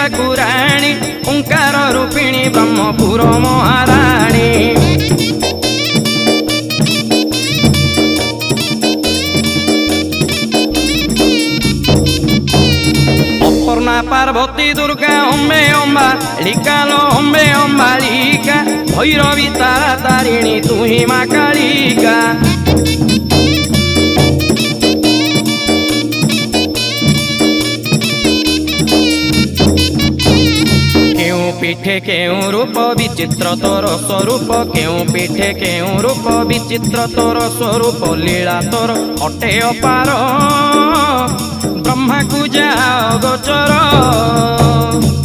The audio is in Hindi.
ठाकुराणी ओंकार रूपिणी ब्रह्मपुर महाराणी। अपर्णा पार्वती दुर्गा अम्बे अम्बालिका अम्बे अम्बालिका भैरवी तारा तारिणी तू ही माँ कालिका। केउ पीठे केउ रूप विचित्र तोर स्वरूप केउ पीठे केउ रूप विचित्र तोर स्वरूप लीला तोर अटे अपार ब्रह्मा को जा गोचर।